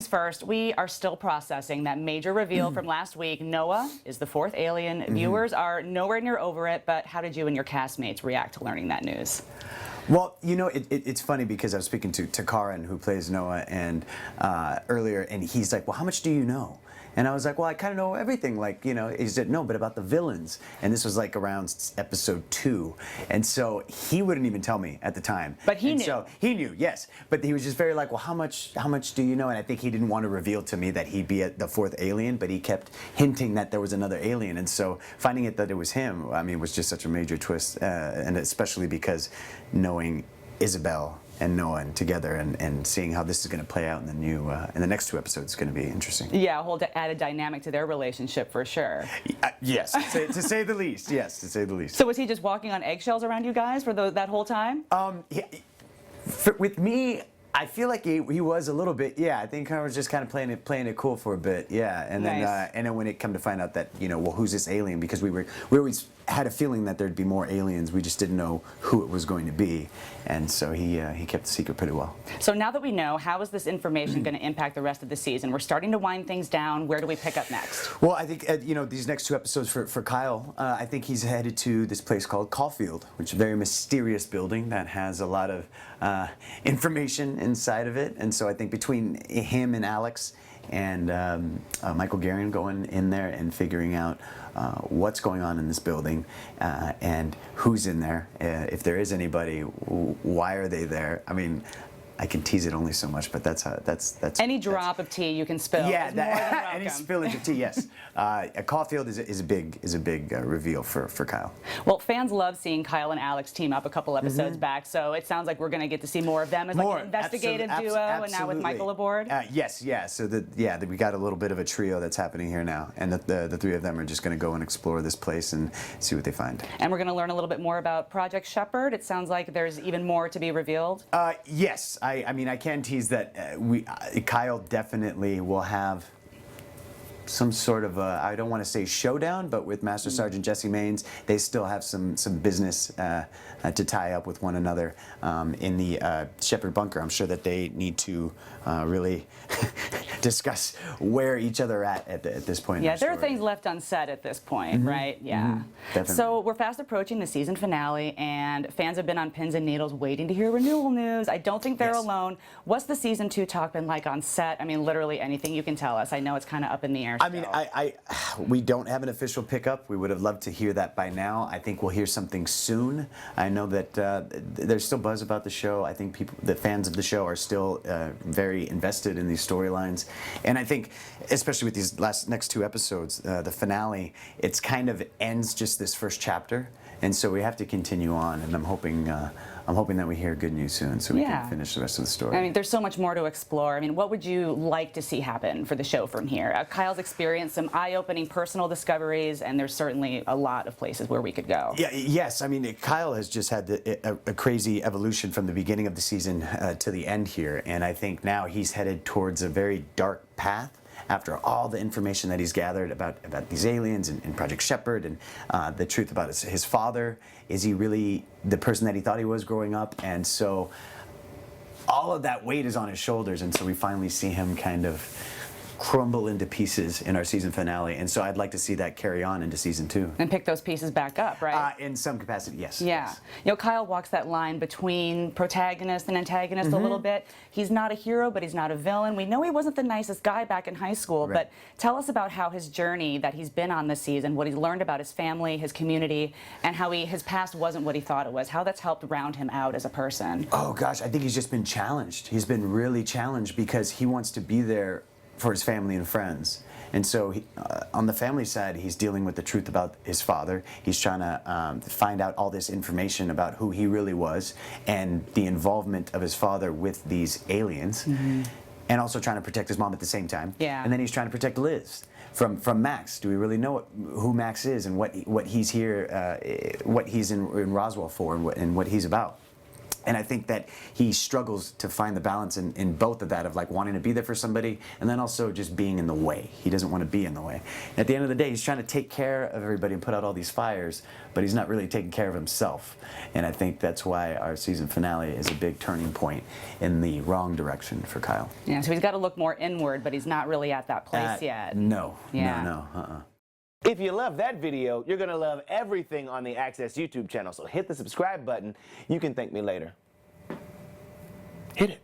things first, we are still processing that major reveal from last week. Noah is the fourth alien. Viewers are nowhere near over it, but how did you and your castmates react to learning that news? Well, you know, it's funny because I was speaking to Karan, who plays Noah, and earlier, and he's like, well, how much do you know? And I was like, well, I kind of know everything. Like, you know, he said, no, but about the villains. And this was like around episode 2. And so he wouldn't even tell me at the time. But he knew. So he knew, yes. But he was just very like, well, how much do you know? And I think he didn't want to reveal to me that he'd be the fourth alien, but he kept hinting that there was another alien. And so finding it that it was him, I mean, was just such a major twist. And especially because knowing Isabel and Noah together, and seeing how this is going to play out in the next 2 episodes is going to be interesting. Yeah, a whole added dynamic to their relationship for sure. Yes, to say the least. Yes, to say the least. So was he just walking on eggshells around you guys for that whole time? With me, I feel like he was a little bit. Yeah, I think I was just kind of playing it cool for a bit. Yeah, and then Nice. And then when it come to find out that, you know, well, who's this alien? Because we always had a feeling that there'd be more aliens. We just didn't know who it was going to be, and so he kept the secret pretty well. So now that we know, how is this information going to impact the rest of the season? We're starting to wind things down. Where do we pick up next? Well, I think you know, these next 2 episodes for Kyle, I think he's headed to this place called Caulfield, which is a very mysterious building that has a lot of information inside of it. And so I think between him and Alex and Michael Guerin going in there and figuring out what's going on in this building and who's in there, if there is anybody, why are they there? I mean, I can tease it only so much, but that's Any drop of tea you can spill. Yeah, is more than welcome. any spillage of tea, yes. Caulfield is a big reveal for Kyle. Well, fans love seeing Kyle and Alex team up a couple episodes back, so it sounds like we're going to get to see more of them as like an investigative duo, and now with Michael aboard. Yes, yeah. So we got a little bit of a trio that's happening here now, and the 3 of them are just going to go and explore this place and see what they find. And we're going to learn a little bit more about Project Shepherd. It sounds like there's even more to be revealed. Yes, I mean, I can tease that Kyle definitely will have some sort of I don't want to say showdown, but with Master Sergeant Jesse Maines, they still have some business to tie up with one another in the Shepherd bunker. I'm sure that they need to really discuss where each other are at this point. Yeah, there are things left unsaid at this point, right? Yeah. Definitely. So we're fast approaching the season finale, and fans have been on pins and needles waiting to hear Renewal news. I don't think they're alone. What's the season 2 talk been like on set? I mean, literally anything you can tell us. I know it's kind of up in the air. I mean, we don't have an official pickup. We would have loved to hear that by now. I think we'll hear something soon. I know that there's still buzz about the show. I think the fans of the show are still very invested in these storylines. And I think, especially with these next 2 episodes, the finale, it's kind of ends just this first chapter. And so we have to continue on, and I'm hoping that we hear good news soon, so we can finish the rest of the story. I mean, there's so much more to explore. I mean, what would you like to see happen for the show from here? Kyle's experienced some eye-opening personal discoveries, and there's certainly a lot of places where we could go. Yeah, yes. I mean, Kyle has just had a crazy evolution from the beginning of the season to the end here, and I think now he's headed towards a very dark path. After all the information that he's gathered about these aliens and Project Shepherd and the truth about his father, is he really the person that he thought he was growing up? And so all of that weight is on his shoulders, and so we finally see him kind of crumble into pieces in our season finale, and so I'd like to see that carry on into season 2. And pick those pieces back up, right? In some capacity, yes. Yeah. Yes. You know, Kyle walks that line between protagonist and antagonist a little bit. He's not a hero, but he's not a villain. We know he wasn't the nicest guy back in high school, but tell us about how his journey that he's been on this season, what he's learned about his family, his community, and how his past wasn't what he thought it was, how that's helped round him out as a person. Oh gosh, I think he's just been challenged. He's been really challenged because he wants to be there for his family and friends. And so on the family side, he's dealing with the truth about his father. He's trying to find out all this information about who he really was and the involvement of his father with these aliens. And also trying to protect his mom at the same time. Yeah. And then he's trying to protect Liz from Max. Do we really know who Max is and what he's here, what he's in Roswell for, and what he's about? And I think that he struggles to find the balance in both of that, of like wanting to be there for somebody and then also just being in the way. He doesn't want to be in the way. At the end of the day, he's trying to take care of everybody and put out all these fires, but he's not really taking care of himself. And I think that's why our season finale is a big turning point in the wrong direction for Kyle. Yeah, so he's got to look more inward, but he's not really at that place yet. No, Yeah. no. If you love that video, you're going to love everything on the Access YouTube channel. So hit the subscribe button. You can thank me later. Hit it.